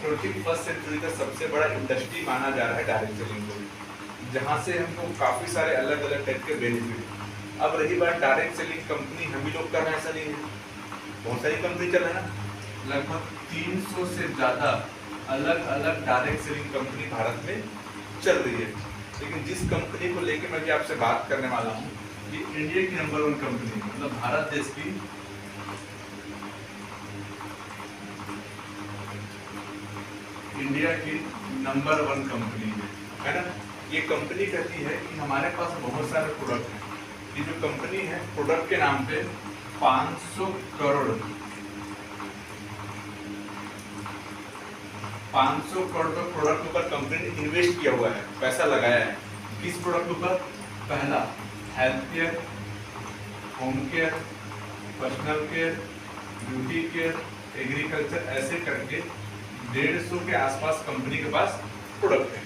21st century का सबसे बड़ा इंडस्ट्री माना जा रहा है डायरेक्ट सेलिंग को, जहाँ से हमको काफ़ी सारे अलग अलग टाइप के बेनिफिट। अब रही बात डायरेक्ट सेलिंग कंपनी हम ही लोग कर रहे हैं, ऐसा नहीं है, बहुत सारी कंपनी चल रही है ना, लगभग 300 से ज़्यादा अलग अलग डायरेक्ट सेलिंग कंपनी भारत में चल रही है। लेकिन जिस कंपनी को लेकर मैं भी आपसे बात करने वाला हूँ, ये इंडिया की नंबर 1 कंपनी, मतलब भारत देश की इंडिया की नंबर 1 कंपनी है ना। ये कंपनी कहती है कि हमारे पास बहुत सारे प्रोडक्ट हैं। ये जो कंपनी है प्रोडक्ट के नाम पे 500 करोड़ का प्रोडक्ट ऊपर कंपनी ने इन्वेस्ट किया हुआ है, पैसा लगाया है। किस प्रोडक्ट ऊपर? पहला health care, home care, personal care, beauty care, agriculture, ऐसे करके 150 के आसपास कंपनी के पास प्रोडक्ट है।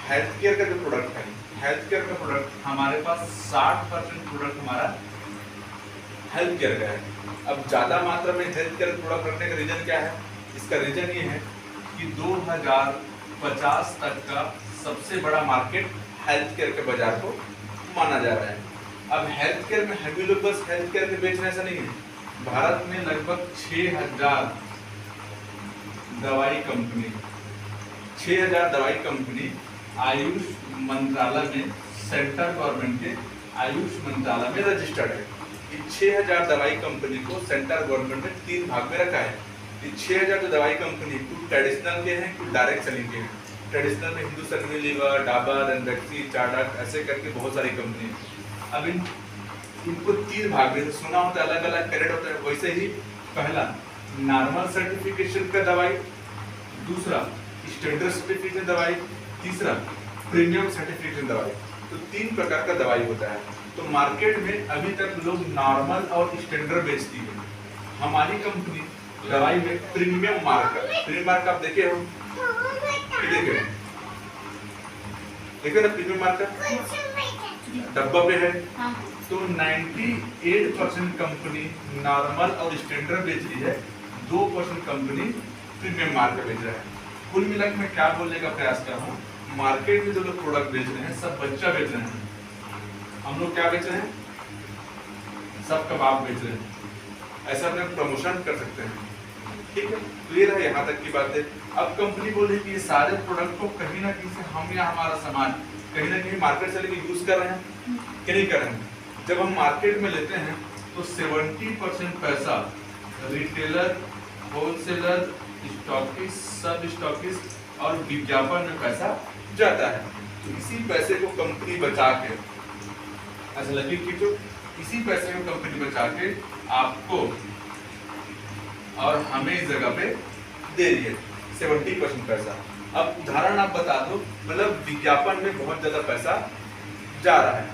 हेल्थ केयर का जो प्रोडक्ट है, हेल्थ केयर का प्रोडक्ट हमारे पास 60% प्रोडक्ट हमारा हेल्थ केयर का है। अब ज़्यादा मात्रा में हेल्थ केयर प्रोडक्ट रखने का रीजन क्या है? इसका रीजन ये है कि 2050 तक का सबसे बड़ा मार्केट हेल्थ केयर के बाजार को माना जा रहा है। अब हेल्थ केयर में हम लोग बस हेल्थ केयर के बेच रहे ऐसा नहीं है। भारत में लगभग 6000 दवाई कंपनी आयुष मंत्रालय में, सेंट्रल गवर्नमेंट के आयुष मंत्रालय में रजिस्टर्ड है। ये 6000 दवाई कंपनी को सेंट्रल गवर्नमेंट ने 3 भाग में रखा है। ये 6000 जो दवाई कंपनी कुछ ट्रेडिशनल के हैं, कुछ डायरेक्ट सेलिंग के हैं। ट्रेडिशनल में हिंदुस्तान यूनिलीवर, डाबर, रणबीर, चाडक, ऐसे करके बहुत सारी कंपनी है। अब इनको 3 भाग में सुना होता है, अलग अलग कैरेट होता है। वैसे ही पहला नॉर्मल सर्टिफिकेशन का दवाई, दूसरा स्टैंडर्ड सर्टिफिकेशन दवाई, तीसरा प्रीमियम सर्टिफिकेशन दवाई। तो 3 प्रकार का दवाई होता है। तो मार्केट में अभी तक लोग नॉर्मल और स्टैंडर्ड बेचती है। हमारी कंपनी दवाई में प्रीमियम मार्क आप देखे हो, देखे ना प्रीमियम मार्क डब्बा पे है। तो 98% कंपनी नॉर्मल और स्टैंडर्ड बेच रही है, 2% कंपनी प्रीमियम मार्क बेच रहा है। कुल मिलाकर मैं क्या बोलने का प्रयास कर रहा हूँ, मार्केट में जो लोग प्रोडक्ट बेच रहे हैं सब बच्चा बेच रहे हैं। हम लोग क्या बेच रहे हैं? सब कबाब बेच रहे हैं। ऐसा अपने प्रमोशन कर सकते हैं, ठीक है। क्लियर है यहाँ तक की बात है। अब कंपनी बोल रही है कि ये सारे प्रोडक्ट को कहीं ना कहीं से हम या हमारा सामान कहीं ना कहीं मार्केट से लेके यूज कर रहे हैं कि नहीं कर रहे हैं। जब हम मार्केट में लेते हैं तो 70% पैसा रिटेलर, होलसेलर, स्टॉकिस्ट, सब स्टॉकिस्ट और विज्ञापन में पैसा जाता है। तो इसी पैसे को कंपनी बचा के, ऐसा लगे कि तो इसी पैसे को कंपनी बचा के आपको और हमें इस जगह पे दे रही है 70% पैसा। अब उदाहरण आप बता दो, मतलब विज्ञापन में बहुत ज्यादा पैसा जा रहा है।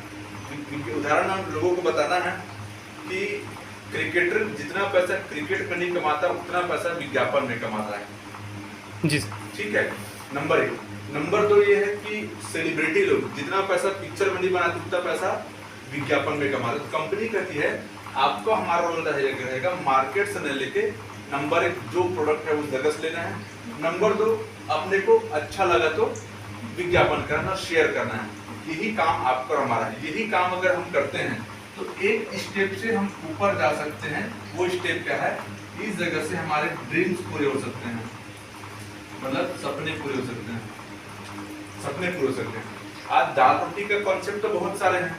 उदाहरण हम लोगों को बताना है कि क्रिकेटर जितना पैसा क्रिकेट में नहीं कमाता उतना पैसा विज्ञापन में कमाता है जी, ठीक है। नंबर 1। नंबर 2 ये है कि सेलिब्रिटी लोग जितना पैसा पिक्चर में नहीं बनाते उतना पैसा विज्ञापन में कमाते। तो कंपनी कहती है आपको हमारा रोल रहेगा मार्केट से न लेके नंबर 1 जो प्रोडक्ट है उस जगह से लेना है, नंबर 2 अपने को अच्छा लगा तो विज्ञापन करना, शेयर करना है। यही काम आपका और हमारा है। यही काम अगर हम करते हैं तो एक स्टेप से हम ऊपर जा सकते हैं। वो स्टेप क्या है? इस जगह से हमारे ड्रीम्स पूरे हो सकते हैं, मतलब सपने पूरे हो सकते हैं, सपने पूरे हो सकते हैं। आज दाल रोटी का कॉन्सेप्ट तो बहुत सारे हैं,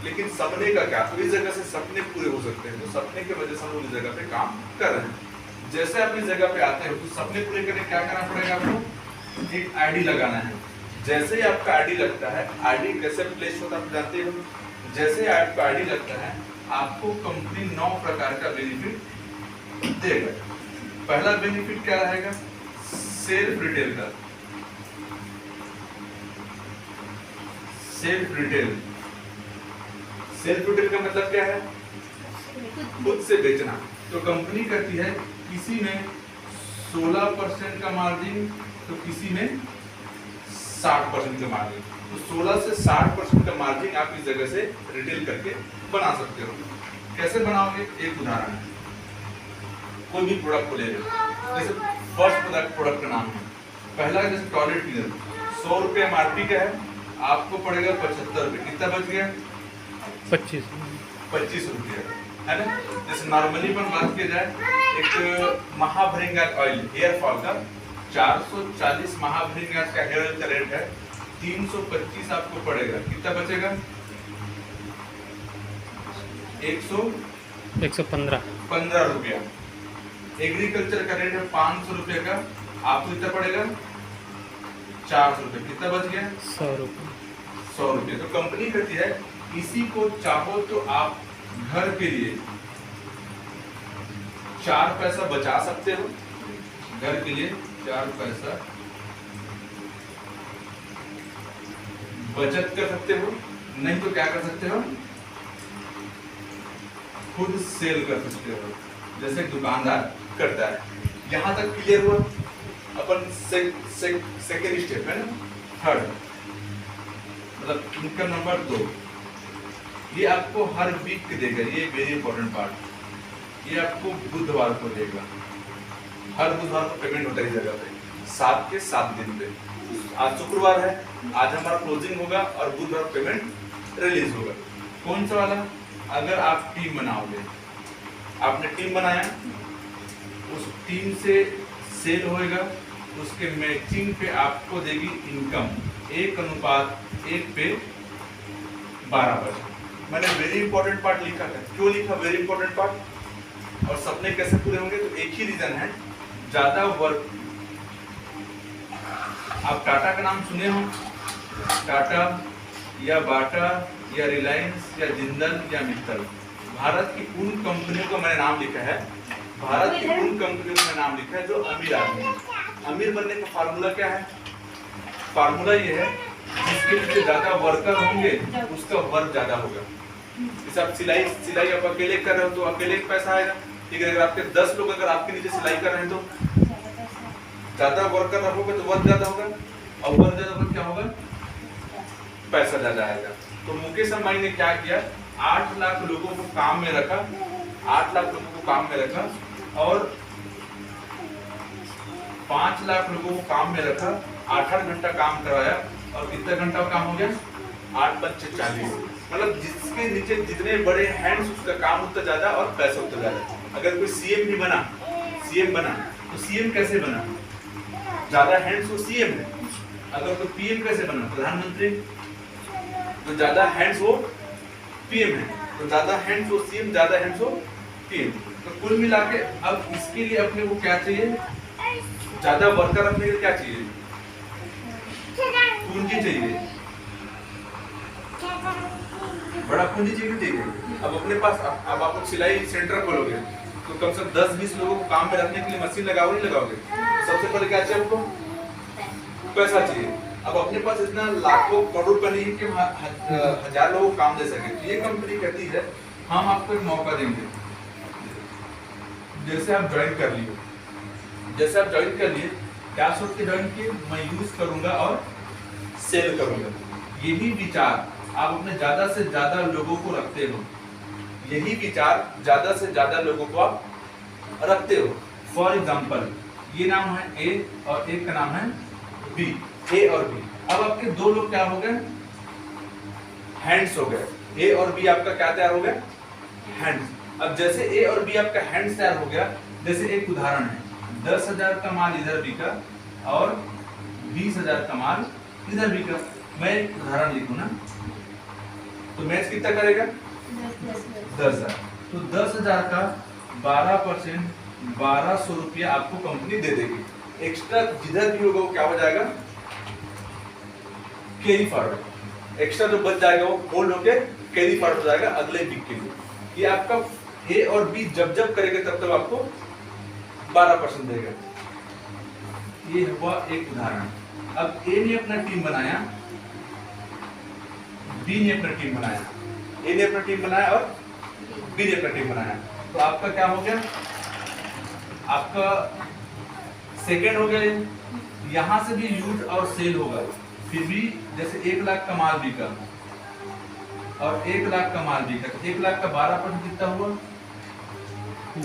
लेकिन सपने का क्या? तो इस जगह से सपने पूरे हो सकते हैं। तो सपने की वजह से हम लोग इस जगह पे काम कर रहे हैं। जैसे आप इस जगह पे आते हो तो सपने पूरे करने क्या करना पड़ेगा? आपको एक आईडी लगाना है। जैसे ही आपका आईडी लगता है, आईडी कैसे प्लेस होता है आप जानते हो। जैसे आपका आईडी लगता है आपको कंपनी 9 प्रकार का बेनिफिट देगा। पहला बेनिफिट क्या रहेगा? सेल्फ रिटेल का। सेल्फ रिटेल का मतलब क्या है? खुद से बेचना। तो कंपनी कहती है किसी में 16% का मार्जिन तो किसी में 60% का मार्जिन। तो 16 से 60% का मार्जिन आप इस जगह से रिटेल करके बना सकते हो। कैसे बनाओगे? एक उदाहरण है, कोई भी प्रोडक्ट को ले लो। जैसे फर्स्ट प्रोडक्ट का नाम नाम है। पहला जैसे टॉयलेट क्लीनर 100 रुपये MRP का है, आपको पड़ेगा 75 रुपये। कितना बच गया? 25 रुपये, है ना। जैसे नॉर्मली अपन बात किया जाए, एक महाभृंगार ऑयल हेयर फॉल का 440 महाभृंगार का हेयर ऑयल का रेट है 325 आपको पड़ेगा। कितना बचेगा? 115 रुपया। एग्रीकल्चर का रेट है 500 रुपये का, आपको कितना पड़ेगा? 400 रुपये। कितना बच गया? 100 रुपये। तो कंपनी कहती है इसी को चाहो तो आप घर के लिए 4 पैसा बचा सकते हो, घर के लिए 4 पैसा बचत कर सकते हो, नहीं तो क्या कर सकते हो? खुद सेल कर सकते हो, जैसे दुकानदार करता है। यहां तक क्लियर हुआ? अपन सेकेंड स्टेप है ना, थर्ड मतलब इनकम नंबर 2। ये आपको हर वीक देगा, ये वेरी इंपॉर्टेंट पार्ट। ये आपको बुधवार को देगा, हर बुधवार को पेमेंट होता है जगह पे 7 के 7 दिन पे। आज शुक्रवार है, आज हमारा क्लोजिंग होगा और बुधवार पेमेंट रिलीज होगा। कौन सा वाला? अगर आप टीम बनाओगे, आपने टीम बनाया, उस टीम से सेल होएगा, उसके मैचिंग पे आपको देगी इनकम 1:1 पे 12%। मैंने वेरी इंपॉर्टेंट पार्ट लिखा था। क्यों लिखा वेरी इंपॉर्टेंट पार्ट? और सपने कैसे पूरे होंगे? तो एक ही रीजन है, ज्यादा वर्क। आप टाटा का नाम सुने हो? टाटा या बाटा या रिलायंस या जिंदल या मित्तल, भारत की उन कंपनियों का मैंने नाम लिखा है, भारत की उन कंपनियों का नाम लिखा है जो अमीर आदमी है। अमीर बनने का फार्मूला क्या है? फार्मूला ये है, जिसके नीचे ज्यादा वर्कर होंगे उसका वर्क ज्यादा होगा। जैसे आप सिलाई आप अकेले कर रहे हो तो अकेले पैसा आएगा, ठीक है। अगर आपके 10 लोग अगर आपके नीचे सिलाई कर रहे हैं तो ज्यादा वर्कर रखोगे तो वर्क ज्यादा होगा, और वर्क ज्यादा होगा क्या होगा? पैसा ज्यादा आएगा। तो मुकेश अंबानी ने क्या किया? 8 लाख लोगों को काम में रखा, 8 लाख लोगों को काम में रखा और 5 लाख लोगों को काम में रखा, 8-8 घंटा काम करवाया और कितना घंटा काम हो गया? 8-5 40। मतलब जिसके नीचे जितने बड़े हैंड्स उसका काम उतना ज्यादा और पैसा उतना ज्यादा। अगर कोई सीएम भी बना, सीएम बना तो सीएम कैसे बना? ज्यादा हैंड्स वो सीएम है। अगर कोई पीएम कैसे बना? प्रधानमंत्री। तो ज्यादा हैंड्स वो पीएम है, तो ज्यादा हैंड्स वो सीएम, ज्यादा हैंड्स वो पीएम। तो कुल मिला के अब इसके लिए अपने को क्या चाहिए? ज्यादा वर्कर रखने के लिए क्या चाहिए? पूंजी चाहिए, बड़ा पूंजी चाहिए। अब अपने पास अब आप सिलाई सेंटर खोलोगे तो कम से कम 10-20 लोगों को काम में रखने के लिए मशीन लगाओगे नहीं लगाओगे? सबसे पहले क्या चाहिए आपको? पैसा चाहिए। अब अपने पास इतना लाखों करोड़ रुपए नहीं कि 1000 लोगों को काम दे सके। तो ये कंपनी कहती है हम आपको एक मौका देंगे। जैसे आप ज्वाइन कर लिए, जैसे आप ज्वाइन कर लिए, क्या सोच के ज्वाइन किए? मैं यूज करूंगा और सेल करूंगा। यही विचार आप अपने ज्यादा से ज्यादा लोगों को रखते हो, यही विचार ज्यादा से ज्यादा लोगों को आप रखते हो। फॉर एग्जाम्पल ये नाम है ए और एक का नाम है बी, ए और बी। अब आपके 2 लोग क्या हो गए? हैंड्स हो गए। ए और बी आपका क्या तैयार हो गया? हैंड्स। अब जैसे ए और बी आपका हैंड्स तैयार हो गया, जैसे एक उदाहरण है, 10,000 का माल इधर बिका और 20,000 का माल इधर बिका। मैं एक उदाहरण लिखूं ना, तो मैच कितना करेगा? 10,000। तो 10,000 का 12% 1200 रुपया आपको कंपनी दे देगी। एक्स्ट्रा जिधर भी होगा वो क्या हो जाएगा? Carry forward. एक्स्ट्रा जो बच जाएगा वो होल्ड होके कैरी फॉरवर्ड हो जाएगा अगले वीक के लिए। ये आपका ए और बी जब जब करेंगे तब तब आपको 12% देगा। ये हुआ एक उदाहरण। अब ए ने अपना टीम बनाया, बी ने अपना टीम बनाया, ए ने अपना टीम बनाया और बी ने अपना टीम बनाया। तो आपका क्या हो गया? आपका सेकेंड हो गया। यहां से भी यूज और सेल होगा। फिर भी जैसे 1 लाख का माल बिका और 1 लाख का माल बिका, 1 लाख का 12% कितना हुआ?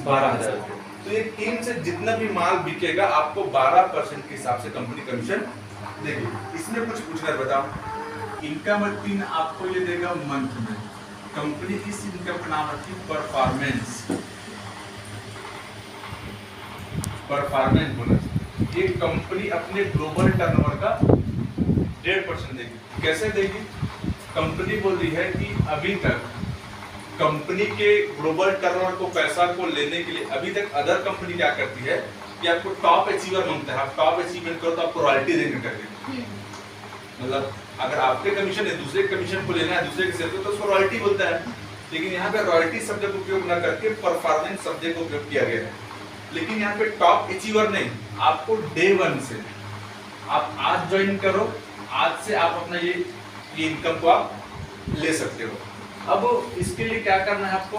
12,000। तो ये टीम से जितना भी माल बिकेगा आपको 12% के हिसाब से कंपनी कमीशन देगी। इसमें कुछ पूछना बताओ। इनकम 3 आपको ये देगा मंथ में। कंपनी इस इनकम का नाम रखी परफॉर्मेंस बोनस। ये कंपनी अपने ग्लोबल टर्नओवर का 1.5% देगी। कैसे देगी? कंपनी बोल रही है कि अभी तक कंपनी के ग्लोबल टर्नओवर को पैसा को लेने के लिए अभी तक अदर कंपनी क्या करती है कि आपको टॉप अचीवर मांगता है, आप टॉप अचीवमेंट करो तो आपको रॉयल्टी देंगे करके। मतलब अगर आपके कमीशन है दूसरे कमीशन को लेना है दूसरे के सेल को तो उसको रॉयल्टी बोलता है। लेकिन यहाँ पे रॉयल्टी शब्द का उपयोग न करके परफॉर्मेंस शब्द का उपयोग किया गया है। लेकिन यहाँ पे टॉप अचीवर नहीं, आपको डे 1 से आप आज ज्वाइन करो, आज से आप अपना ये इनकम को आप ले सकते हो। अब इसके लिए क्या करना है आपको,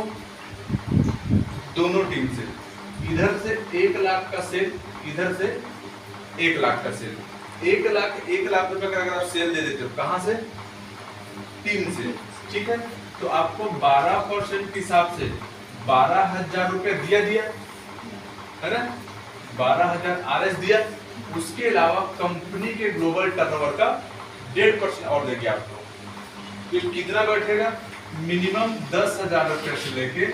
दोनों टीम से इधर से 1 लाख का सेल, इधर से 1 लाख का सेल, 1 लाख रुपए का अगर आप सेल दे देते हो, कहां से? टीम से, ठीक है। तो आपको 12% के हिसाब से 12,000 रुपए दिया है ना, 12,000 RS दिया। उसके अलावा कंपनी के ग्लोबल टर्नओवर का 1.5% और देगी आपको। तो कितना बैठेगा? मिनिमम 10,000 रुपए से लेके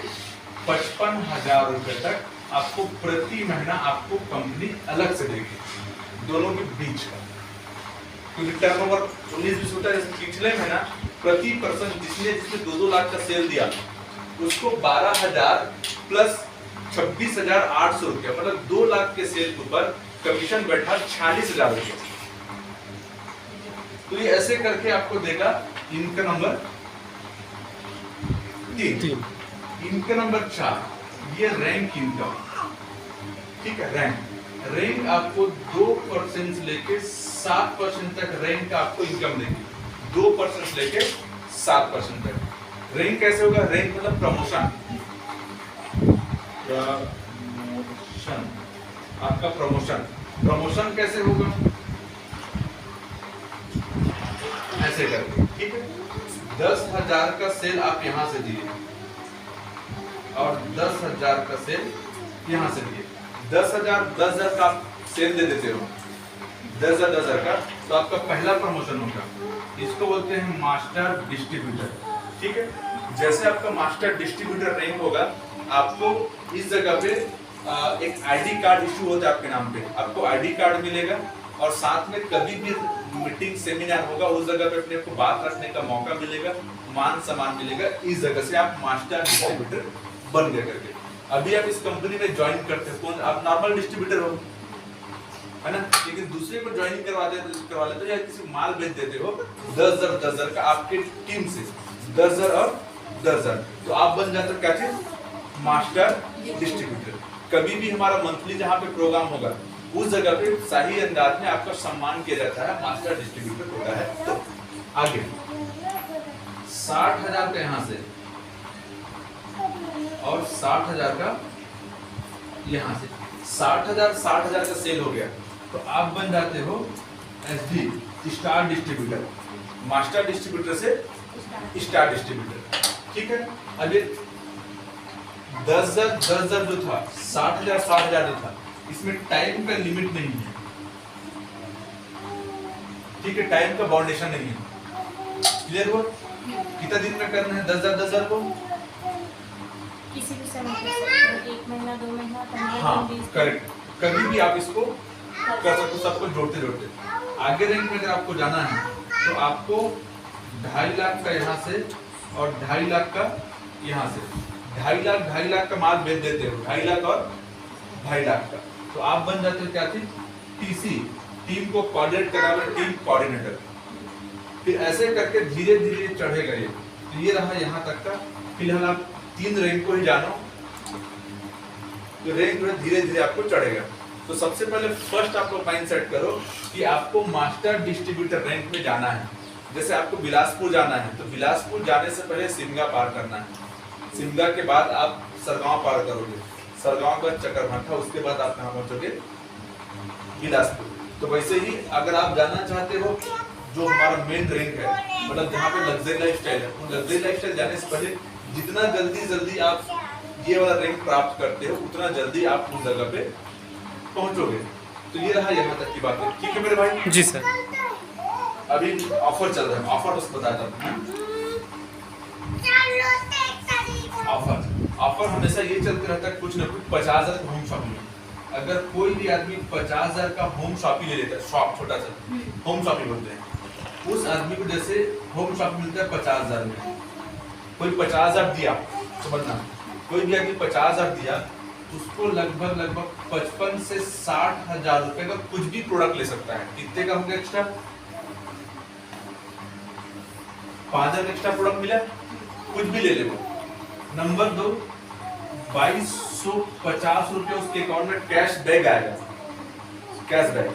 55,000 रुपए तक आपको प्रति महीना आपको कंपनी अलग से देगी, दोनों के बीच का। क्योंकि टर्नओवर 19-20 होता है, जैसे पिछले महीना प्रति पर्सन जिसने 2-2 लाख का सेल दिया उसको 12,000 प्लस 26,800 रुपया, मतलब 2 लाख के सेल के ऊपर कमीशन बैठा 46,000 रुपया। तो ये ऐसे करके आपको देगा इनकम नंबर 3। इनकम नंबर 4 ये रैंक इनकम, ठीक है। रैंक आपको 2% से लेके 7% तक रैंक आपको इनकम देगी, 2% से लेके 7% तक। रैंक कैसे होगा? रैंक मतलब प्रमोशन, आपका प्रमोशन कैसे होगा? ऐसे करके, ठीक है। 10,000 का सेल आप यहां से दिए और 10,000 का सेल यहां से दिए। 10,000 का आप सेल दे देते हो, 10,000 का, तो आपका पहला प्रमोशन होगा। इसको बोलते हैं मास्टर डिस्ट्रीब्यूटर, ठीक है। जैसे आपका मास्टर डिस्ट्रीब्यूटर रैंक होगा, आपको इस जगह पे एक आईडी कार्ड इशू होता है आपके नाम पे, आपको आईडी कार्ड मिलेगा और साथ में कभी भी मीटिंग सेमिनार होगा उस जगह पे अपने को बात रखने का मौका मिलेगा, मान सम्मान मिलेगा। इस जगह से आप मास्टर डिस्ट्रीब्यूटर बन गए करके। अभी आप इस कंपनी में ज्वाइन करते हो, आप नॉर्मल डिस्ट्रीब्यूटर हो, है ना, लेकिन दूसरे को ज्वाइन करवा लेते हो या किसी माल बेच देते हो 10,000 का आपके टीम से, 10,000 और 10,000, तो आप बन जाते हो क्या चीज? Master distributor. कभी भी हमारा मंथली जहाँ पे प्रोग्राम होगा उस जगह पे सही अंदाज में आपका सम्मान किया जाता है, मास्टर डिस्ट्रीब्यूटर होता है। तो आगे 60,000 का यहाँ से और 60,000 का यहाँ से, 60,000 का सेल हो गया तो आप बन जाते हो SD, star distributor, master distributor से स्टार डिस्ट्रीब्यूटर, ठीक है। अभी 10,000 जो था, 60,000 जो था, इसमें टाइम का लिमिट नहीं है, ठीक है, टाइम का बाउंडेशन नहीं है। क्लियर हुआ? कितना दिन में करना है 10,000 को? किसी भी समय कर सकते हैं, 1 महीना 2 महीना 15 हाँ, दिन 20 करेक्ट, कभी भी आप इसको कर सकते हो, सबको जोड़ते जोड़ते। आगे रैंक में अगर आपको जाना है तो आपको 2.5 लाख का यहाँ से और 2.5 लाख का यहाँ से, 2.5 लाख का माल बेच देते हो, 2.5 लाख और 2.5 लाख का, तो आप बन जाते हो क्या चीज? टीसी, टीम को कोऑर्डिनेट करने वाला टीम कोऑर्डिनेटर। फिर ऐसे करके धीरे धीरे चढ़ेगा ये। तो ये रहा यहाँ तक का। फिलहाल आप 3 रैंक को ही जानो, तो रैंक में धीरे धीरे आपको चढ़ेगा। तो सबसे पहले फर्स्ट आपको माइंड सेट करो कि आपको मास्टर डिस्ट्रीब्यूटर रैंक में जाना है। जैसे आपको बिलासपुर जाना है तो बिलासपुर जाने से पहले सिमगा पार करना है, सिमगा के बाद आप सरगांव पार करोगे, सरगांव के बाद चकरभाठा, उसके बाद आप कहाँ पहुंचोगे? बिलासपुर। तो वैसे ही अगर आप जाना चाहते हो जो हमारा मेन रैंक है, मतलब जहाँ पे लग्जरी लाइफ स्टाइल है, लग्जरी लाइफ स्टाइल जाने से पहले जितना जल्दी आप ये वाला रैंक प्राप्त करते हो उतना जल्दी आप उस जगह पे पहुंचोगे। तो ये रहा यहाँ तक की बात है, ठीक है मेरे भाई? जी सर। अभी ऑफर चल रहा है, ऑफर बस बताता हूँ। ऑफर हमेशा ये चलते रहता है, कुछ ना कुछ 50,000 का होम शॉपिंग। अगर कोई भी आदमी 50,000 का होम शॉपिंग ले लेता है, शॉप छोटा सा होम शॉपिंग बोलते हैं, उस आदमी को जैसे होम शॉपिंग मिलता है 50,000 में, कोई 50,000 दिया, समझना, कोई भी आदमी 50,000 दिया, उसको लगभग 55 से 60,000 रुपए का कुछ भी प्रोडक्ट ले सकता है। कितने का होगा एक्स्ट्रा? 5,000 एक्स्ट्रा प्रोडक्ट मिला, कुछ भी ले ले वो। नंबर 2, 2250 रुपए उसके अकाउंट में कैश बैक आएगा, कैश बैक,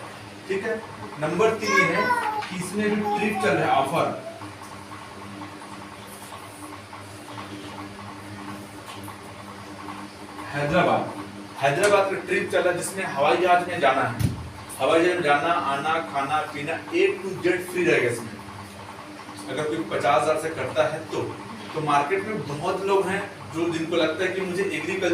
ठीक है। नंबर 3 है कि इसमें भी ट्रिप चल रहा है, ऑफर। हैदराबाद का ट्रिप चल रहा है जिसमें हवाई जहाज में जाना है, हवाई जहाज में जाना आना खाना पीना A to Z फ्री रहेगा इसमें। अगर कोई 50,000 से करता है तो मार्केट में बहुत लोग हैं जो जिनको लगता है कि मुझे एग्रीकल्चर